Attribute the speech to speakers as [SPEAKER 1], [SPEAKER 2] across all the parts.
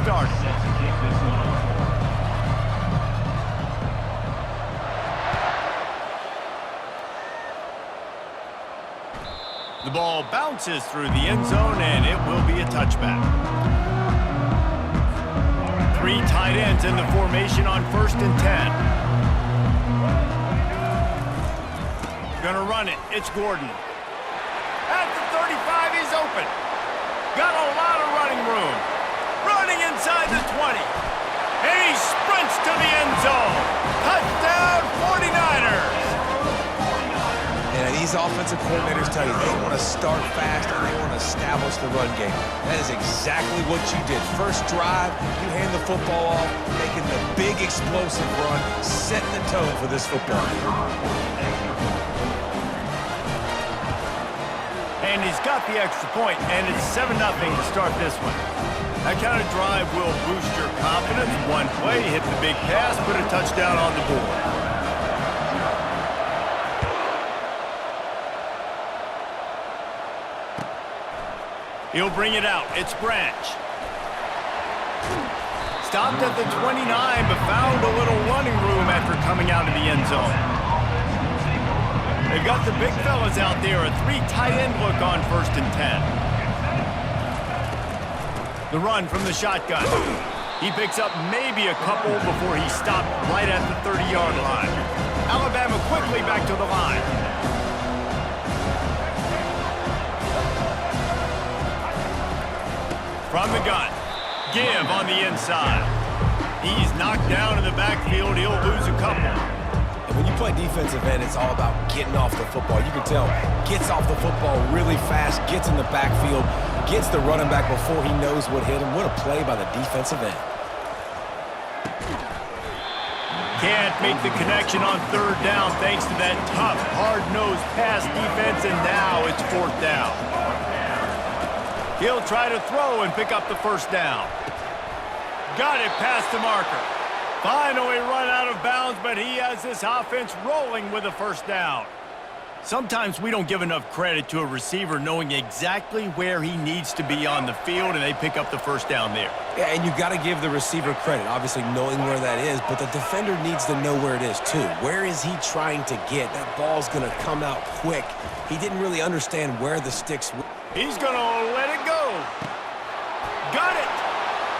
[SPEAKER 1] started. The ball bounces through the end zone, and it will be a touchback. 3 tight ends in the formation on 1st and 10. Gonna run it. It's Gordon. At the 35, he's open. Got a lot of running room. Running inside the 20. And he sprints to the end zone. Touchdown, 49ers.
[SPEAKER 2] Yeah, these offensive coordinators tell you they want to start fast and they want to establish the run game. That is exactly what you did. First drive, you hand the football off, making the big explosive run, setting the tone for this football game.
[SPEAKER 1] And he's got the extra point, and it's 7-0 to start this one. That kind of drive will boost your confidence. One play, hit the big pass, put a touchdown on the board. He'll bring it out. It's Branch. Stopped at the 29, but found a little running room after coming out of the end zone. They've got the big fellas out there, a 3 tight end look on 1st and 10. The run from the shotgun. He picks up maybe a couple before he stopped right at the 30-yard line. Alabama quickly back to the line. From the gun. Give on the inside. He's knocked down in the backfield. He'll lose a couple.
[SPEAKER 2] And when you play defensive end, it's all about getting off the football. You can tell, gets off the football really fast, gets in the backfield, gets the running back before he knows what hit him. What a play by the defensive end.
[SPEAKER 1] Can't make the connection on 3rd down thanks to that tough, hard-nosed pass defense, and now it's 4th down. He'll try to throw and pick up the 1st down. Got it past the marker. Finally run out of bounds, but he has this offense rolling with a 1st down. Sometimes we don't give enough credit to a receiver knowing exactly where he needs to be on the field, and they pick up the 1st down there.
[SPEAKER 2] Yeah, and you got to give the receiver credit, obviously knowing where that is, but the defender needs to know where it is too. Where is he trying to get? That ball's going to come out quick. He didn't really understand where the sticks were.
[SPEAKER 1] He's going to let it go. Got it.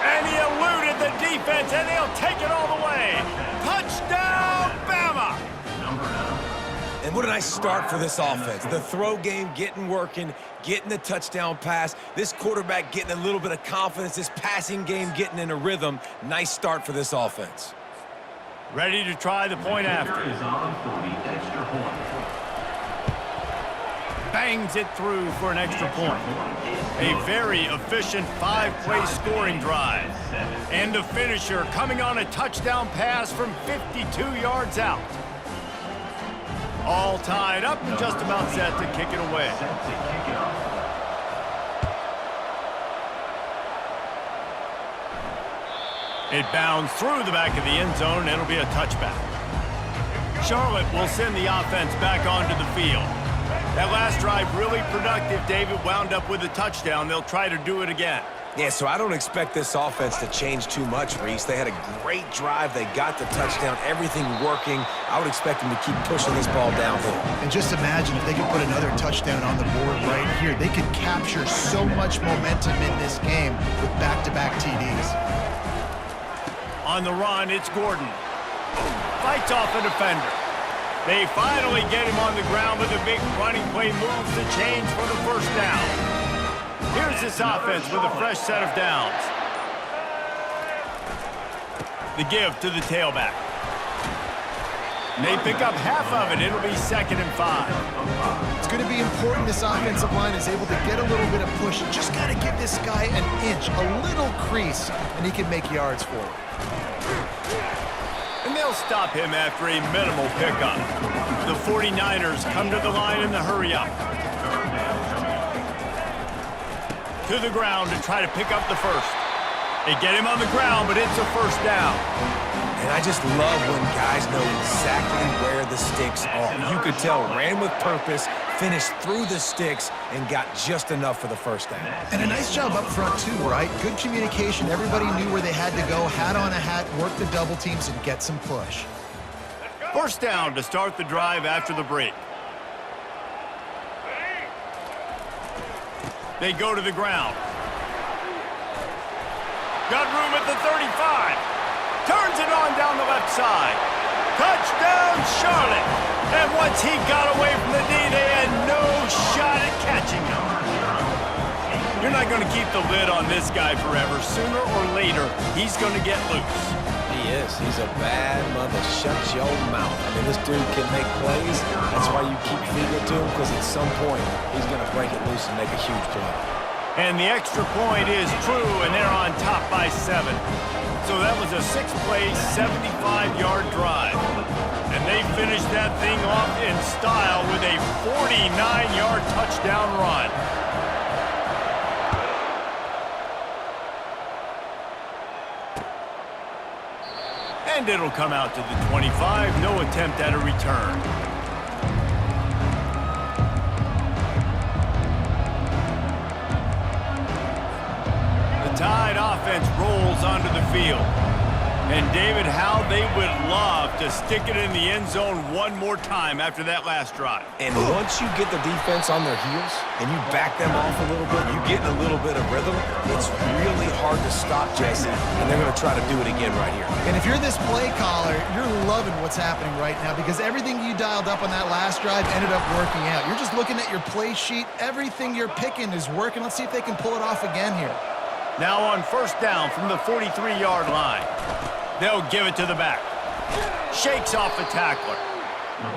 [SPEAKER 1] And he eluded the defense, and they'll take it all the way. Touchdown, Bama.
[SPEAKER 2] And what a nice start for this offense. The throw game getting working, getting the touchdown pass. This quarterback getting a little bit of confidence. This passing game getting in a rhythm. Nice start for this offense.
[SPEAKER 1] Ready to try the point after. Bangs it through for an extra point. A very efficient 5-play scoring drive. And the finisher coming on a touchdown pass from 52 yards out. All tied up and just about set to kick it away. It bounds through the back of the end zone, and it'll be a touchback. Charlotte will send the offense back onto the field. That last drive really productive. David wound up with a touchdown. They'll try to do it again.
[SPEAKER 2] Yeah, so I don't expect this offense to change too much, Reese. They had a great drive. They got the touchdown, everything working. I would expect them to keep pushing this ball downhill.
[SPEAKER 3] And just imagine if they could put another touchdown on the board right here. They could capture so much momentum in this game with back-to-back TDs.
[SPEAKER 1] On the run, it's Gordon. Fights off a defender. They finally get him on the ground, but the big running play moves the chains for the 1st down. Here's this offense with a fresh set of downs. The give to the tailback. And they pick up half of it. It'll be 2nd and 5.
[SPEAKER 3] It's going to be important this offensive line is able to get a little bit of push. Just got to give this guy an inch, a little crease, and he can make yards for it.
[SPEAKER 1] And they'll stop him after a minimal pickup. The 49ers come to the line in the hurry-up. To the ground to try to pick up the 1st. They get him on the ground, but it's a 1st down.
[SPEAKER 2] And I just love when guys know exactly where the sticks are. You could tell, ran with purpose, finished through the sticks and got just enough for the first down.
[SPEAKER 3] And a nice job up front, too, right? Good communication. Everybody knew where they had to go, hat on a hat, work the double teams, and get some push.
[SPEAKER 1] First down to start the drive after the break. They go to the ground. Got room at the 35. Turns it on down the left side. Touchdown, Charlotte. And once he got away from the D, they had no shot at catching him. You're not going to keep the lid on this guy forever. Sooner or later, he's going to get loose.
[SPEAKER 2] He is. He's a bad mother. Shut your mouth. I mean, this dude can make plays. That's why you keep feeding it to him, because at some point, he's going to break it loose and make a huge play.
[SPEAKER 1] And the extra point is true, and they're on top by 7. So that was a 6-play, 75-yard drive. And they finished that thing off in style with a 49-yard touchdown run. And it'll come out to the 25. No attempt at a return. The Tide offense rolls onto the field. And David, how they would love to stick it in the end zone one more time after that last drive.
[SPEAKER 2] And once you get the defense on their heels and you back them off a little bit, you get in a little bit of rhythm, it's really hard to stop, Jesse, and they're going to try to do it again right here.
[SPEAKER 3] And if you're this play caller, you're loving what's happening right now because everything you dialed up on that last drive ended up working out. You're just looking at your play sheet. Everything you're picking is working. Let's see if they can pull it off again here.
[SPEAKER 1] Now on first down from the 43-yard line. They'll give it to the back. Shakes off the tackler.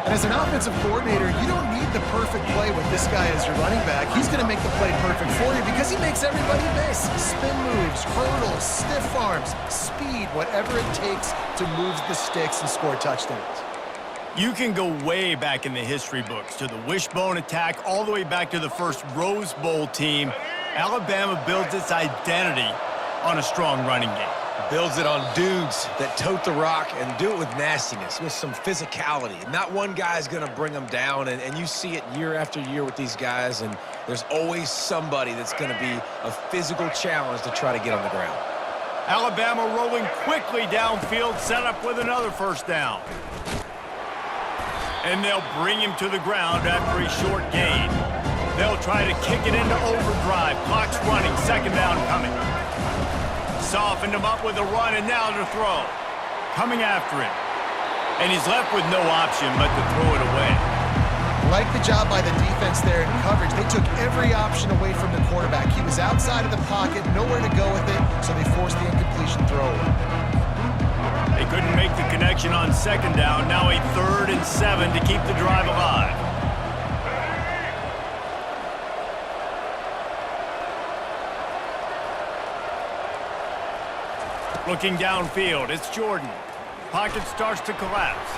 [SPEAKER 3] And as an offensive coordinator, you don't need the perfect play with this guy as your running back. He's going to make the play perfect for you because he makes everybody miss. Spin moves, hurdles, stiff arms, speed, whatever it takes to move the sticks and score touchdowns.
[SPEAKER 1] You can go way back in the history books to the wishbone attack all the way back to the first Rose Bowl team. Alabama builds its identity on a strong running game.
[SPEAKER 2] Builds it on dudes that tote the rock and do it with nastiness, with some physicality. Not one guy's going to bring them down, and you see it year after year with these guys, and there's always somebody that's going to be a physical challenge to try to get on the ground.
[SPEAKER 1] Alabama rolling quickly downfield, set up with another first down. And they'll bring him to the ground after a short gain. They'll try to kick it into overdrive. Clock's running, second down coming. Softened him up with a run, and now to throw. Coming after him. And he's left with no option but to throw it away.
[SPEAKER 3] Like the job by the defense there in coverage. They took every option away from the quarterback. He was outside of the pocket, nowhere to go with it, so they forced the incompletion throw.
[SPEAKER 1] They couldn't make the connection on second down. Now a 3rd and 7 to keep the drive alive. Looking downfield, it's Jordan. Pocket starts to collapse.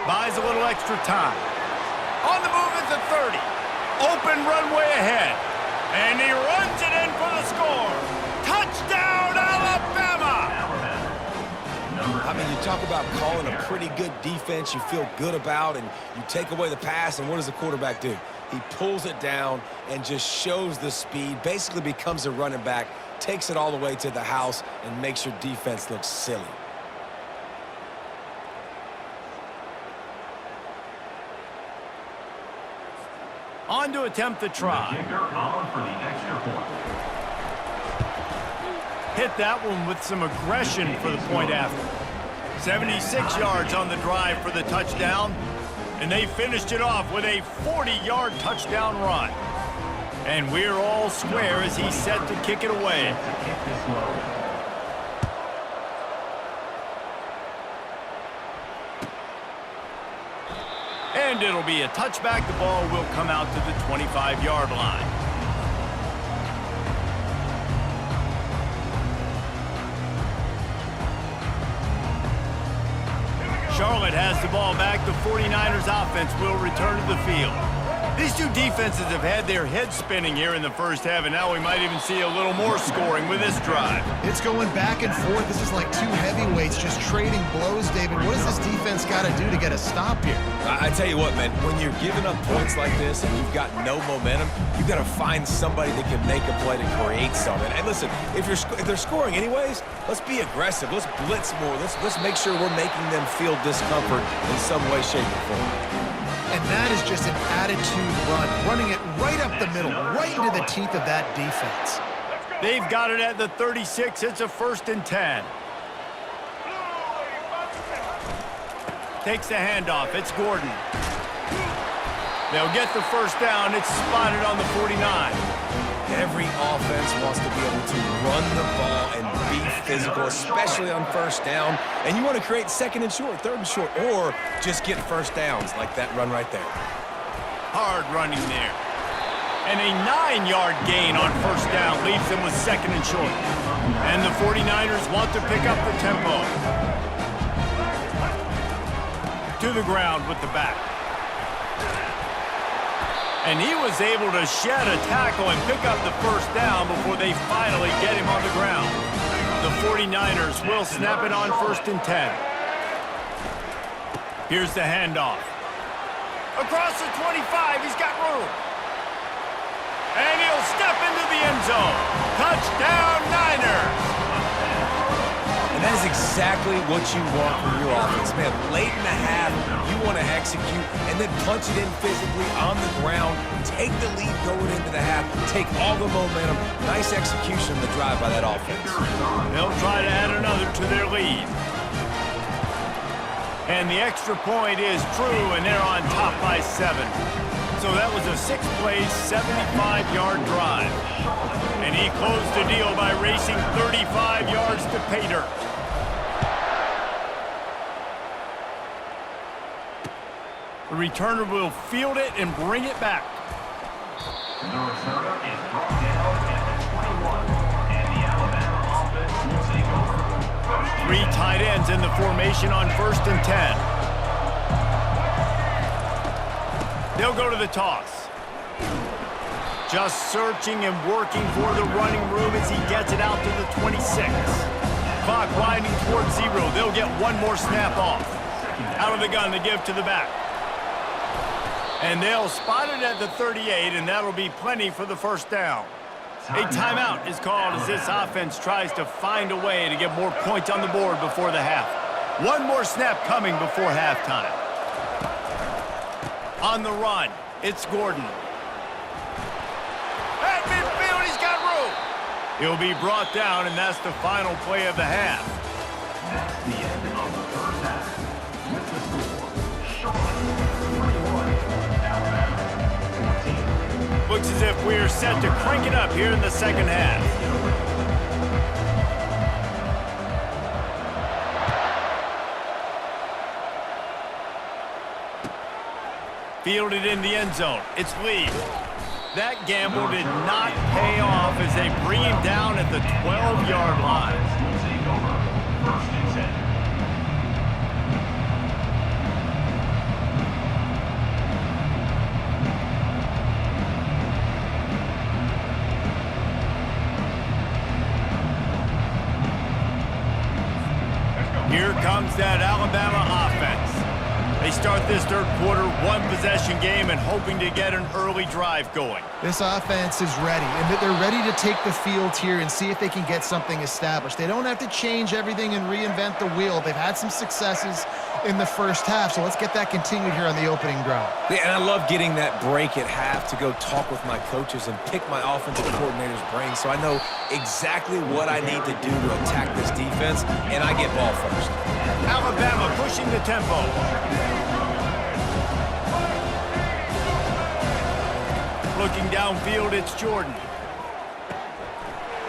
[SPEAKER 1] Buys a little extra time. On the move at the 30. Open runway ahead. And he runs it in for the score. Touchdown, Alabama!
[SPEAKER 2] I mean, you talk about calling a pretty good defense you feel good about, and you take away the pass, and what does the quarterback do? He pulls it down and just shows the speed, basically becomes a running back, takes it all the way to the house, and makes your defense look silly.
[SPEAKER 1] On to attempt the try. Hit that one with some aggression for the point after. 76 yards on the drive for the touchdown, and they finished it off with a 40-yard touchdown run. And we're all square as he's set to kick it away. And it'll be a touchback. The ball will come out to the 25-yard line. Charlotte has the ball back. The 49ers offense will return to the field. These two defenses have had their heads spinning here in the first half, and now we might even see a little more scoring with this drive.
[SPEAKER 3] It's going back and forth. This is like two heavyweights just trading blows, David. What does this defense got to do to get a stop here?
[SPEAKER 2] I tell you what, man, when you're giving up points like this and you've got no momentum, you've got to find somebody that can make a play to create something. And listen, if they're scoring anyways, let's be aggressive. Let's blitz more. Let's make sure we're making them feel discomfort in some way, shape, or form.
[SPEAKER 3] And that is just an attitude run, running it right up the middle, right into the teeth of that defense.
[SPEAKER 1] They've got it at the 36. It's a 1st and 10. Takes the handoff. It's Gordon. They'll get the first down. It's spotted on the 49.
[SPEAKER 2] Every offense wants to be able to run the ball and be physical, especially on first down. And you want to create 2nd and short, 3rd and short, or just get first downs like that run right there.
[SPEAKER 1] Hard running there. And a 9-yard gain on first down leaves them with 2nd and short. And the 49ers want to pick up the tempo. To the ground with the back. And he was able to shed a tackle and pick up the first down before they finally get him on the ground. The 49ers will snap it on 1st and 10. Here's the handoff. Across the 25, he's got room. And he'll step into the end zone. Touchdown, Niners!
[SPEAKER 2] And that is exactly what you want from your offense, man. Late in the half, you want to execute and then punch it in physically on the ground. Take the lead going into the half. Take all the momentum. Nice execution of the drive by that offense.
[SPEAKER 1] They'll try to add another to their lead. And the extra point is true, and they're on top by 7. So that was a 6-play, 75-yard drive. And he closed the deal by racing 35 yards to pay dirt. The returner will field it and bring it back.
[SPEAKER 4] The returner is brought down at the 21, and the Alabama offense will take over.
[SPEAKER 1] 3 tight ends in the formation on 1st and 10. They'll go to the toss. Just searching and working for the running room as he gets it out to the 26. Clock winding towards 0. They'll get one more snap off. Out of the gun to give to the back. And they'll spot it at the 38, and that'll be plenty for the first down. A timeout is called as this offense tries to find a way to get more points on the board before the half. One more snap coming before halftime. On the run, it's Gordon. At midfield, he's got room. He'll be brought down, and that's the final play of the half.
[SPEAKER 4] That's the end of the first half. With the score, Charlotte 21, Alabama 14.
[SPEAKER 1] Looks as if we're set to crank it up here in the second half. Fielded in the end zone. It's Lee. That gamble did not pay off as they bring him down at the 12-yard line.
[SPEAKER 4] Will take over. 1st and 10.
[SPEAKER 1] Here comes that Alabama offense. They start this third quarter, one-possession game and hoping to get an early drive going.
[SPEAKER 3] This offense is ready, and they're ready to take the field here and see if they can get something established. They don't have to change everything and reinvent the wheel. They've had some successes in the first half, so let's get that continued here on the opening drive.
[SPEAKER 2] Yeah, and I love getting that break at half to go talk with my coaches and pick my offensive coordinator's brain so I know exactly what I need to do to attack this defense, and I get ball first.
[SPEAKER 1] Alabama pushing the tempo. Looking downfield, it's Jordan.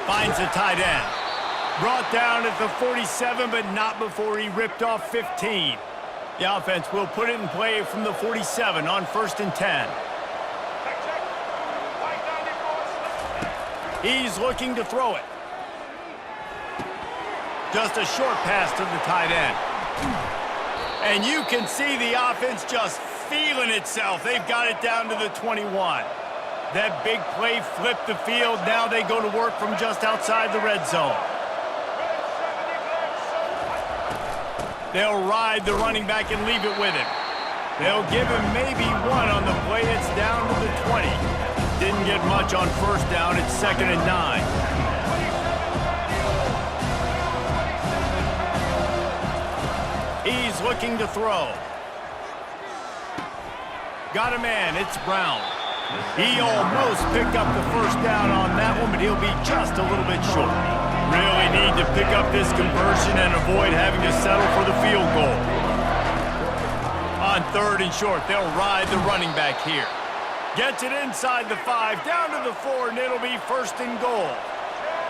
[SPEAKER 1] Finds a tight end. Brought down at the 47, but not before he ripped off 15. The offense will put it in play from the 47 on 1st and 10. He's looking to throw it. Just a short pass to the tight end. And you can see the offense just feeling itself. They've got it down to the 21. That big play flipped the field. Now they go to work from just outside the red zone. They'll ride the running back and leave it with him. They'll give him maybe one on the play. It's down to the 20. Didn't get much on first down. It's 2nd and 9. He's looking to throw. Got a man. It's Brown. He almost picked up the first down on that one, but he'll be just a little bit short. Really need to pick up this conversion and avoid having to settle for the field goal. On 3rd and short, they'll ride the running back here. Gets it inside the 5, down to the 4, and it'll be 1st and goal.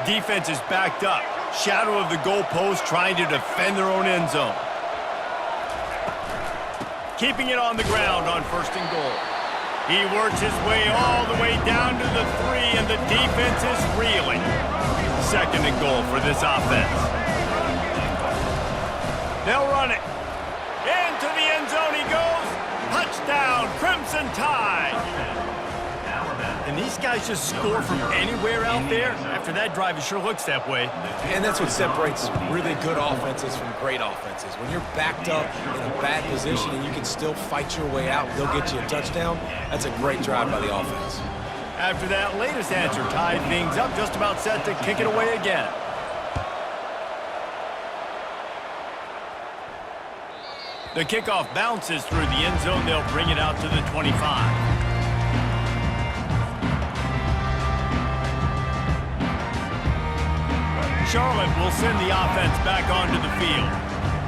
[SPEAKER 1] Defense is backed up. Shadow of the goalpost, trying to defend their own end zone. Keeping it on the ground on 1st and goal. He works his way all the way down to the 3, and the defense is reeling. 2nd and goal for this offense. They'll run it. Into the end zone he goes. Touchdown, Crimson Tide. And these guys just score from anywhere out there. After that drive, it sure looks that way.
[SPEAKER 2] And that's what separates really good offenses from great offenses. When you're backed up in a bad position and you can still fight your way out, they'll get you a touchdown. That's a great drive by the offense.
[SPEAKER 1] After that latest answer tied things up, just about set to kick it away again. The kickoff bounces through the end zone. They'll bring it out to the 25. Charlotte will send the offense back onto the field.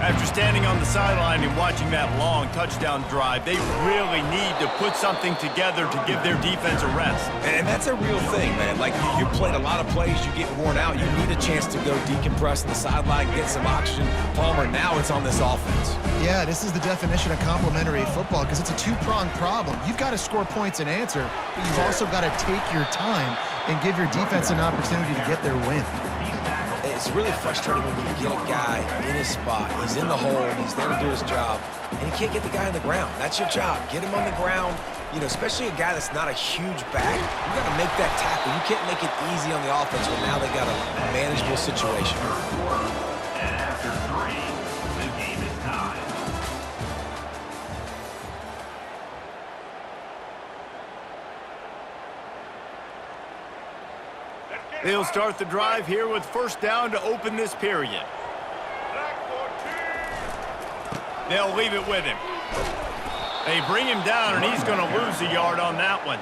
[SPEAKER 1] After standing on the sideline and watching that long touchdown drive, they really need to put something together to give their defense a rest.
[SPEAKER 2] And that's a real thing, man. Like, you played a lot of plays, you get worn out, you need a chance to go decompress on the sideline, get some oxygen. Palmer, now it's on this offense.
[SPEAKER 3] Yeah, this is the definition of complementary football because it's a two-pronged problem. You've got to score points and answer, but you've also got to take your time and give your defense an opportunity to get their win.
[SPEAKER 2] It's really frustrating when you get a guy in his spot. He's in the hole. He's there to do his job. And you can't get the guy on the ground. That's your job. Get him on the ground. You know, especially a guy that's not a huge back. You got to make that tackle. You can't make it easy on the offense when now they got a manageable situation.
[SPEAKER 4] And after 3, the game is tied.
[SPEAKER 1] They'll start the drive here with first down to open this period. They'll leave it with him. They bring him down, and he's going to lose a yard on that one.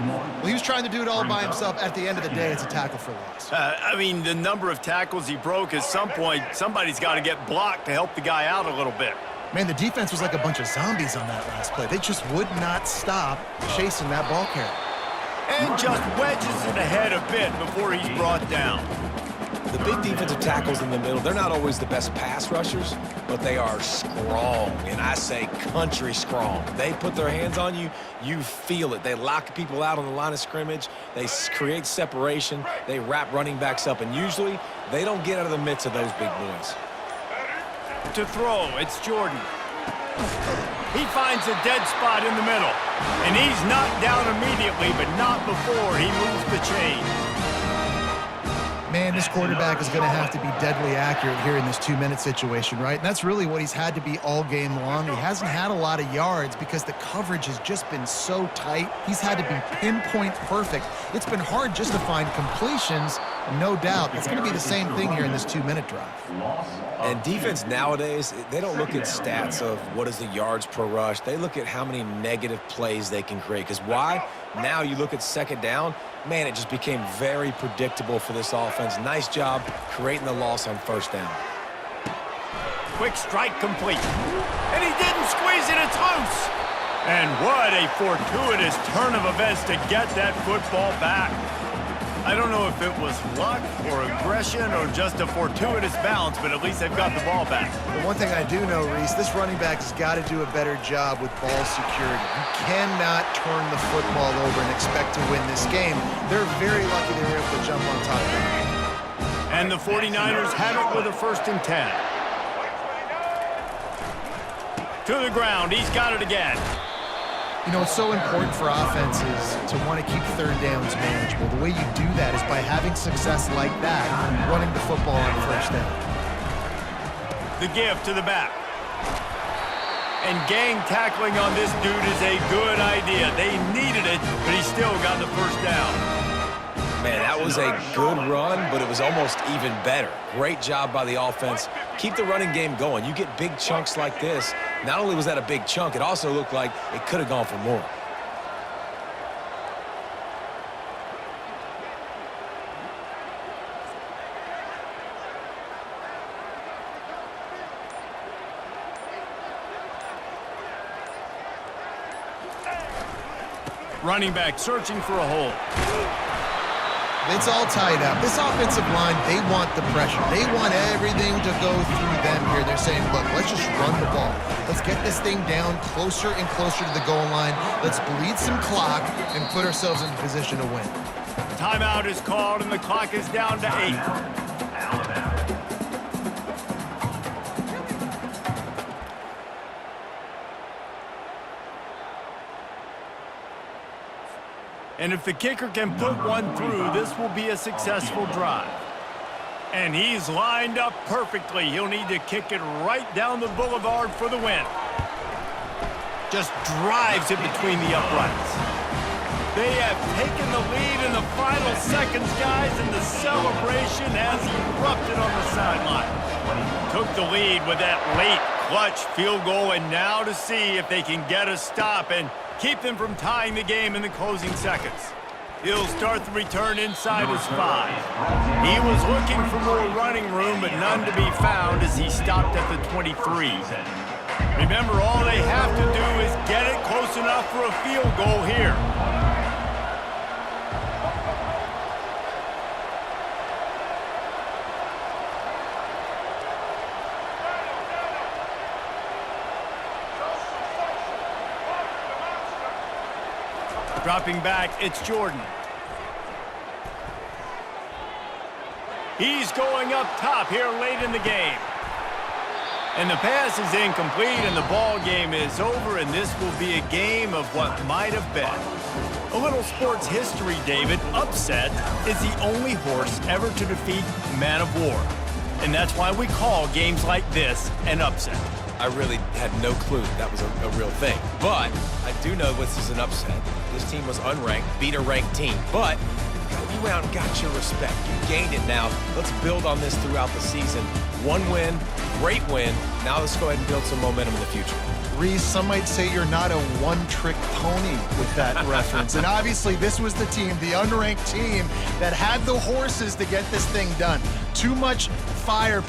[SPEAKER 3] Well, he was trying to do it all by himself. At the end of the day, it's a tackle for loss.
[SPEAKER 1] I mean, the number of tackles he broke, at some point, somebody's got to get blocked to help the guy out a little bit.
[SPEAKER 3] Man, the defense was like a bunch of zombies on that last play. They just would not stop chasing that ball carrier.
[SPEAKER 1] And just wedges it ahead a bit before he's brought down.
[SPEAKER 2] The big defensive tackles in the middle, they're not always the best pass rushers, but they are strong, and I say country strong. They put their hands on you, you feel it. They lock people out on the line of scrimmage. They create separation. They wrap running backs up, and usually they don't get out of the midst of those big boys.
[SPEAKER 1] To throw, it's Jordan. He finds a dead spot in the middle, and he's knocked down immediately, but not before he moves the chains.
[SPEAKER 3] Man, this quarterback is going to have to be deadly accurate here in this 2-minute situation, right? And that's really what he's had to be all game long. He hasn't had a lot of yards because the coverage has just been so tight. He's had to be pinpoint perfect. It's been hard just to find completions, and no doubt it's going to be the same thing here in this 2-minute drive.
[SPEAKER 2] And defense nowadays, they don't look at stats of what is the yards per rush. They look at how many negative plays they can create. Because why? Now you look at second down, man, it just became very predictable for this offense. Nice job creating the loss on first down.
[SPEAKER 1] Quick strike complete. And he didn't squeeze it, it's loose. And what a fortuitous turn of events to get that football back. I don't know if it was luck or aggression or just a fortuitous bounce, but at least they've got the ball back.
[SPEAKER 3] The one thing I do know, Reese, this running back has got to do a better job with ball security. You cannot turn the football over and expect to win this game. They're very lucky they were able to jump on top of it.
[SPEAKER 1] And the 49ers have it with a 1st and 10. To the ground. He's got it again.
[SPEAKER 3] You know, it's so important for offenses to want to keep third downs manageable. The way you do that is by having success like that, running the football on first down.
[SPEAKER 1] The give to the back. And gang tackling on this dude is a good idea. They needed it, but he still got the first down.
[SPEAKER 2] Man, that was a good run, but it was almost even better. Great job by the offense. Keep the running game going. You get big chunks like this. Not only was that a big chunk, it also looked like it could have gone for more.
[SPEAKER 1] Running back searching for a hole.
[SPEAKER 3] It's all tied up. This offensive line, they want the pressure. They want everything to go through them here. They're saying, look, let's just run the ball. Let's get this thing down closer and closer to the goal line. Let's bleed some clock and put ourselves in position to win.
[SPEAKER 1] Timeout is called, and the clock is down to 8. And if the kicker can put one through, this will be a successful drive. And he's lined up perfectly. He'll need to kick it right down the boulevard for the win. Just drives it between the uprights. They have taken the lead in the final seconds, guys, and the celebration has erupted on the sideline. Took the lead with that late clutch field goal, and now to see if they can get a stop and keep them from tying the game in the closing seconds. He'll start the return inside his 5. He was looking for more running room, but none to be found as he stopped at the 23. Remember, all they have to do is get it close enough for a field goal here. Dropping back, it's Jordan. He's going up top here late in the game. And the pass is incomplete, and the ball game is over, and this will be a game of what might have been. A little sports history, David. Upset is the only horse ever to defeat Man of War. And that's why we call games like this an upset.
[SPEAKER 2] I really had no clue that was a real thing. But I do know this is an upset. This team was unranked, beat a ranked team. But you went out and got your respect. You gained it now. Let's build on this throughout the season. One win, great win. Now let's go ahead and build some momentum in the future.
[SPEAKER 3] Reese, some might say you're not a one-trick pony with that reference. And obviously, this was the team, the unranked team, that had the horses to get this thing done. Too much firepower.